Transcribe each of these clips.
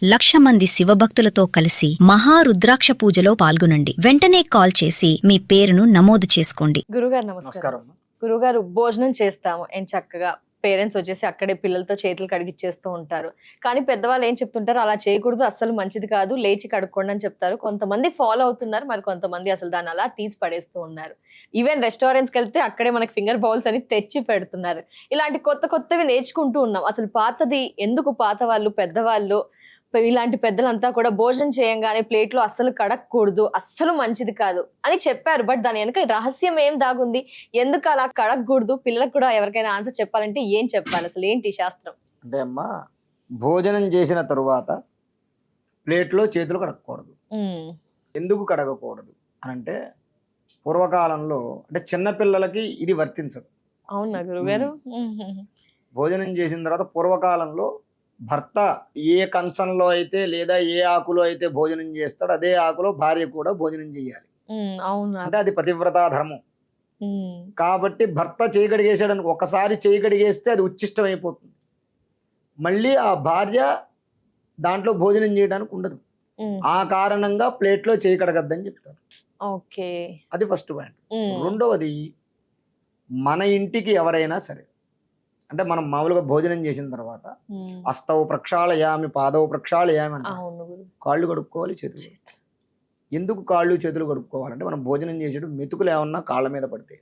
1,00,000 మంది శివభక్తులతో కలిసి మహారుద్రాక్ష పూజలో పాల్గొనండి. వెంటనే కాల్ చేసి మీ పేరును నమోదు చేసుకోండి. గురుగారు నమస్కారం. గురుగారు, భోజనం చేస్తాము చక్కగా పేరెంట్స్ వచ్చేసి అక్కడే పిల్లలతో చేతులు కడిగిచ్చేస్తూ ఉంటారు. కానీ పెద్దవాళ్ళు ఏం చెప్తుంటారు, అలా చేయకూడదు, అస్సలు మంచిది కాదు, లేచి కడుక్కోండి అని చెప్తారు. కొంతమంది ఫాలో అవుతున్నారు, మరి కొంతమంది అసలు దాన్ని అలా తీసి పడేస్తూ ఉన్నారు. ఈవెన్ రెస్టారెంట్స్కి వెళ్తే అక్కడే మనకి ఫింగర్ బౌల్స్ అని తెచ్చి పెడుతున్నారు. ఇలాంటి కొత్త కొత్తవి నేర్చుకుంటూ ఉన్నాం. అసలు పాతది ఎందుకు, పాత వాళ్ళు పెద్దవాళ్ళు ఇలాంటి పెద్దలంతా కూడా భోజనం చేయంగానే ప్లేట్లో అస్సలు కడగకూడదు, అస్సలు మంచిది కాదు అని చెప్పారు. బట్ దాని వెనక రహస్యం ఏం దాగుంది, ఎందుకు అలా కడగకూడదు, పిల్లలకు కూడా ఎవరికైనా ఆన్సర్ చెప్పాలంటే ఏం చెప్పాలి, అసలు ఏంటి శాస్త్రం? అంటే అమ్మా, భోజనం చేసిన తరువాత ప్లేట్లో చేతులు కడగకూడదు. ఎందుకు కడగకూడదు అని అంటే, పూర్వకాలంలో అంటే చిన్నపిల్లలకి ఇది వర్తించదు. అవునా గురుగారు? భోజనం చేసిన తర్వాత పూర్వకాలంలో భర్త ఏ కంచంలో అయితే లేదా ఏ ఆకులో అయితే భోజనం చేస్తాడో అదే ఆకులో భార్య కూడా భోజనం చేయాలి. అవునా? అంటే అది పతివ్రతా ధర్మం. కాబట్టి భర్త చేయి కడిగేసాడని ఒకసారి చేయి కడిగేస్తే అది ఉచ్చిష్టం అయిపోతుంది. మళ్ళీ ఆ భార్య దాంట్లో భోజనం చేయడానికి ఉండదు. ఆ కారణంగా ప్లేట్లో చేయి కడగద్దని చెప్తారు. ఓకే, అది ఫస్ట్ పాయింట్. రెండవది, మన ఇంటికి ఎవరైనా సరే, అంటే మనం మామూలుగా భోజనం చేసిన తర్వాత హస్తవు ప్రక్షాళయామి పాదవు ప్రక్షాళయామి అంటే కాళ్ళు కడుక్కోవాలి, చేతులు. ఎందుకు కాళ్ళు చేతులు కడుక్కోవాలంటే, మనం భోజనం చేసేటప్పుడు మెతుకులు ఏమన్నా కాళ్ళ మీద పడతాయి.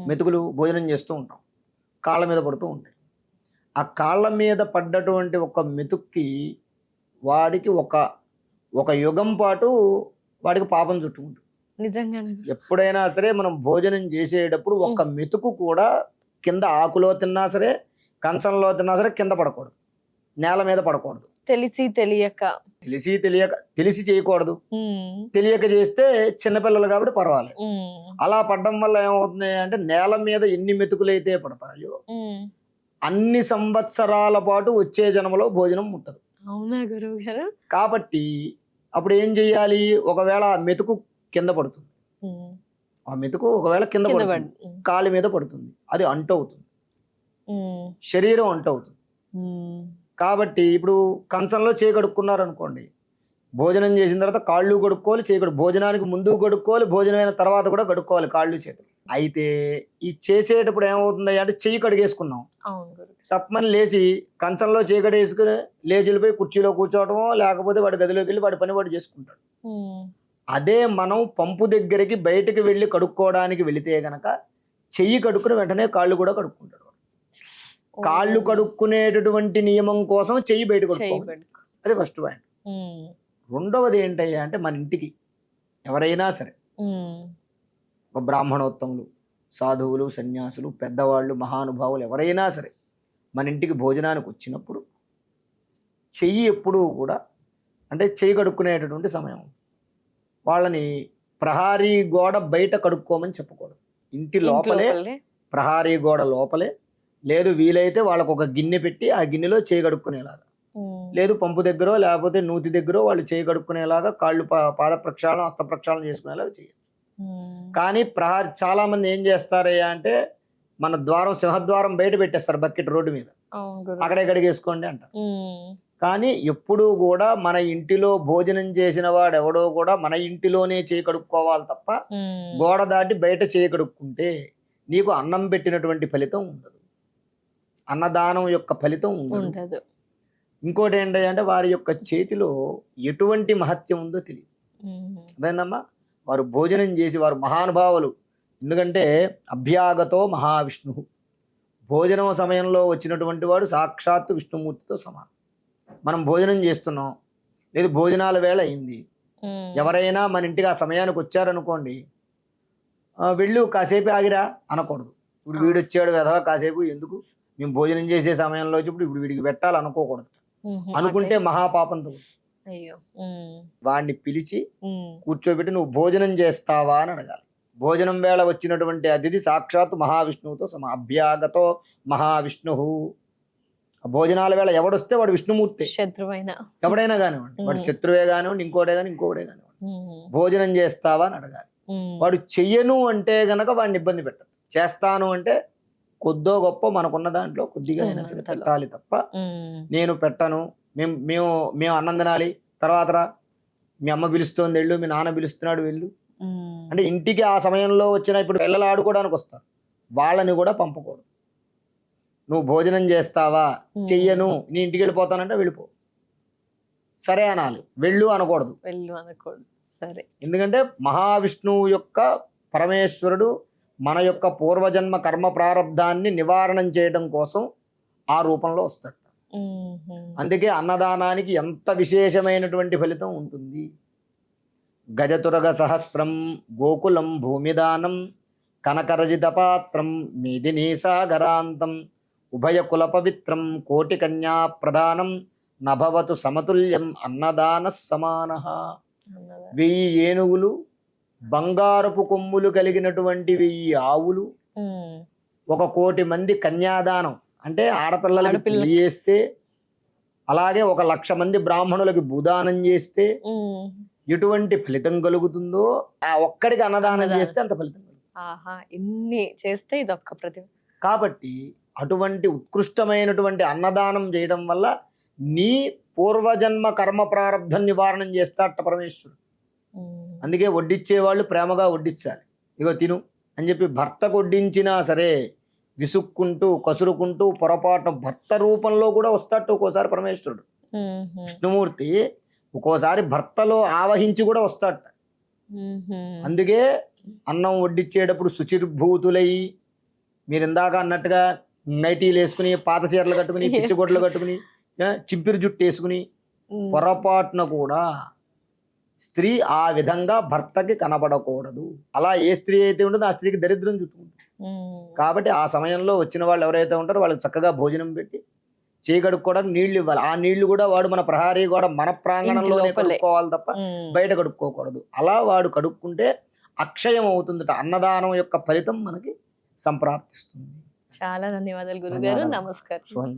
మెతుకులు భోజనం చేస్తూ ఉంటాం, కాళ్ళ మీద పడుతూ ఉంటాయి. ఆ కాళ్ళ మీద పడ్డటువంటి ఒక మెతుక్కి వాడికి ఒక యుగం పాటు వాడికి పాపం చుట్టుకుంటుంది. నిజంగానే ఎప్పుడైనా సరే మనం భోజనం చేసేటప్పుడు ఒక మెతుకు కూడా కింద ఆకులో తిన్నా సరే, కంచంలో తిన్నా సరే కింద పడకూడదు, నేల మీద పడకూడదు. తెలిసి చేయకూడదు. తెలియక చేస్తే చిన్నపిల్లలు కాబట్టి పర్వాలేదు. అలా పడడం వల్ల ఏమవుతుంది అంటే, నేల మీద ఎన్ని మెతుకులైతే పడతాయో అన్ని సంవత్సరాల పాటు వచ్చే జన్మలో భోజనం ముట్టదు. అవునా గురువు గారు? కాబట్టి అప్పుడు ఏం చెయ్యాలి, ఒకవేళ ఆ మెతుకు కింద పడుతుంది, ఆ మెతుకు ఒకవేళ కింద పడుతుంది, కాళ్ళ మీద పడుతుంది, అది అంటు అవుతుంది, శరీరం అంటు అవుతుంది. కాబట్టి ఇప్పుడు కంచంలో చేయి కడుక్కున్నారు అనుకోండి, భోజనం చేసిన తర్వాత కాళ్ళు కడుక్కోవాలి, చేయి భోజనానికి ముందు కడుక్కోవాలి, భోజనమైన తర్వాత కూడా కడుక్కోవాలి కాళ్ళు చేతులు. అయితే ఈ చేసేటప్పుడు ఏమవుతుంది అంటే, చెయ్యి కడిగేసుకున్నాం, తప్పమని లేచి కంచంలో చేయి కడిగేసుకుని లేచి వెళ్ళిపోయి కుర్చీలో కూర్చోవటమో, లేకపోతే వాడి గదిలోకి వెళ్ళి వాడి పని వాడు చేసుకుంటాడు. అదే మనం పంపు దగ్గరికి బయటకు వెళ్ళి కడుక్కోవడానికి వెళితే గనక చెయ్యి కడుక్కుని వెంటనే కాళ్ళు కూడా కడుక్కుంటాడు. కాళ్ళు కడుక్కునేటటువంటి నియమం కోసం చెయ్యి బయట కడుక్కోవాలి. అది ఫస్ట్ పాయింట్. రెండవది ఏంటయ్యా అంటే, మన ఇంటికి ఎవరైనా సరే, బ్రాహ్మణోత్తములు, సాధువులు, సన్యాసులు, పెద్దవాళ్ళు, మహానుభావులు ఎవరైనా సరే మన ఇంటికి భోజనానికి వచ్చినప్పుడు చెయ్యి ఎప్పుడూ కూడా అంటే చెయ్యి కడుక్కునేటటువంటి సమయం, వాళ్ళని ప్రహారీ గోడ బయట కడుక్కోమని చెప్పకూడదు. ఇంటి లోపలే, ప్రహారీ గోడ లోపలే, లేదు వీలైతే వాళ్ళకు ఒక గిన్నె పెట్టి ఆ గిన్నెలో చేయి కడుక్కునేలాగా, లేదు పంపు దగ్గర లేకపోతే నూతి దగ్గర వాళ్ళు చేయి కడుక్కునేలాగా, కాళ్ళు పాద ప్రక్షాళన, హస్త ప్రక్షాళన చేసుకునేలాగా చేయొచ్చు. కానీ చాలా మంది ఏం చేస్తారయ్యా అంటే, మన ద్వారం, సింహద్వారం బయట పెట్టేస్తారు బకెట్ రోడ్డు మీద, అక్కడే కడిగేసుకోండి అంటారు. కానీ ఎప్పుడూ కూడా మన ఇంటిలో భోజనం చేసిన వాడు ఎవడో కూడా మన ఇంటిలోనే చేయి కడుక్కోవాలి తప్ప, గోడ దాటి బయట చేయి కడుక్కుంటే నీకు అన్నం పెట్టినటువంటి ఫలితం ఉండదు, అన్నదానం యొక్క ఫలితం ఉండదు. ఇంకోటి ఏంటంటే, వారి యొక్క చేతిలో ఎటువంటి మహత్యం ఉందో తెలియదు. అదేందమ్మా, వారు భోజనం చేసి, వారు మహానుభావులు. ఎందుకంటే అభ్యాగతో మహావిష్ణు, భోజనం సమయంలో వచ్చినటువంటి వాడు సాక్షాత్తు విష్ణుమూర్తితో సమానం. మనం భోజనం చేస్తున్నాం, లేదు భోజనాల వేళ అయింది, ఎవరైనా మన ఇంటికి ఆ సమయానికి వచ్చారనుకోండి, వెళ్ళు కాసేపు ఆగిరా అనకూడదు. ఇప్పుడు వీడు వచ్చాడు కదా కాసేపు ఎందుకు, మేము భోజనం చేసే సమయంలో వచ్చినప్పుడు ఇప్పుడు వీడికి పెట్టాలి అనుకోకూడదు. అనుకుంటే మహాపాపంతో. వాడిని పిలిచి కూర్చోబెట్టి, నువ్వు భోజనం చేస్తావా అని అడగాలి. భోజనం వేళ వచ్చినటువంటి అతిథి సాక్షాత్తు మహావిష్ణువుతో అభ్యాగతో మహావిష్ణు. భోజనాల వేళ ఎవడొస్తే వాడు విష్ణుమూర్తి, శత్రువైనా ఎవడైనా కానివ్వండి, వాడు శత్రువే కానివ్వండి, ఇంకోటే ఇంకోటే కానివ్వండి, భోజనం చేస్తావా అని అడగాలి. వాడు చెయ్యను అంటే గనక వాడిని ఇబ్బంది పెట్టదు. చేస్తాను అంటే కొద్దో గొప్ప మనకున్న దాంట్లో కొద్దిగా అయినా సరే పెట్టాలి తప్ప, నేను పెట్టను మేము మేము మేము అన్నం తినాలి, తర్వాత రా, మీ అమ్మ పిలుస్తోంది వెళ్ళు, మీ నాన్న పిలుస్తున్నాడు వెళ్ళు. అంటే ఇంటికి ఆ సమయంలో వచ్చిన ఇప్పుడు పిల్లలు ఆడుకోవడానికి వస్తారు, వాళ్ళని కూడా పంపకూడదు. నువ్వు భోజనం చేస్తావా, చెయ్యను, నీ ఇంటికి వెళ్ళిపోతానంటే వెళ్ళిపో, సరే అనాలి, వెళ్ళు అనకూడదు. వెళ్ళు అనకూడదు, సరే. ఎందుకంటే మహావిష్ణువు యొక్క పరమేశ్వరుడు మన యొక్క పూర్వజన్మ కర్మ ప్రారంధాన్ని నివారణం చేయడం కోసం ఆ రూపంలో వస్తాడు. అందుకే అన్నదానానికి ఎంత విశేషమైనటువంటి ఫలితం ఉంటుంది. గజతురగ సహస్రం గోకులం భూమిదానం కనకరజిత పాత్రం మేదినీ సాగరాంతం ఉభయ కుల పవిత్రం కోటి కన్యా ప్రధానం నభవతు సమతుల్యం అన్నదాన సమాన. 1000 ఏనుగులు, బంగారపు కొమ్ములు కలిగినటువంటి 1000 ఆవులు, 1 కోటి మంది కన్యాదానం అంటే ఆడపిల్లలకి పెళ్లి చేస్తే, అలాగే 1,00,000 మంది బ్రాహ్మణులకి భూదానం చేస్తే ఎటువంటి ఫలితం కలుగుతుందో, ఆ ఒక్కడికి అన్నదానం చేస్తే అంత ఫలితం కలుగుతుంది. ఇన్ని చేస్తే ఇదొక్క ప్రతి. కాబట్టి అటువంటి ఉత్కృష్టమైనటువంటి అన్నదానం చేయడం వల్ల నీ పూర్వజన్మ కర్మ ప్రారంధం నివారణం చేస్తాట పరమేశ్వరుడు. అందుకే వడ్డిచ్చేవాళ్ళు ప్రేమగా వడ్డించాలి. ఇగో తిను అని చెప్పి భర్తకు వడ్డించినా సరే విసుక్కుంటూ కసురుకుంటూ పొరపాటు భర్త రూపంలో కూడా వస్తాడు ఒక్కోసారి పరమేశ్వరుడు. విష్ణుమూర్తి ఒక్కోసారి భర్తలో ఆవహించి కూడా వస్తాడట. అందుకే అన్నం వడ్డిచ్చేటప్పుడు శుచిర్భూతులై, మీరు ఇందాక అన్నట్టుగా నైటీలు వేసుకుని, పాత చీరలు కట్టుకుని, పిచ్చిగొడ్లు కట్టుకుని, చింపిరి జుట్టు వేసుకుని పొరపాటున కూడా స్త్రీ ఆ విధంగా భర్తకి కనబడకూడదు. అలా ఏ స్త్రీ అయితే ఉంటుందో ఆ స్త్రీకి దరిద్రం చుట్టుకుంటుంది. కాబట్టి ఆ సమయంలో వచ్చిన వాళ్ళు ఎవరైతే ఉంటారో వాళ్ళకి చక్కగా భోజనం పెట్టి చేయగడుక్కోవడానికి నీళ్లు ఇవ్వాలి. ఆ నీళ్లు కూడా వాడు మన ప్రహారీ కూడా మన ప్రాంగణంలోనే కడుక్కోవాలి తప్ప బయట కడుక్కోకూడదు. అలా వాడు కడుక్కుంటే అక్షయం అవుతుందట. అన్నదానం యొక్క ఫలితం మనకి సంప్రాప్తిస్తుంది. చాలా ధన్యవాదాలు గురుగారు. నమస్కారం.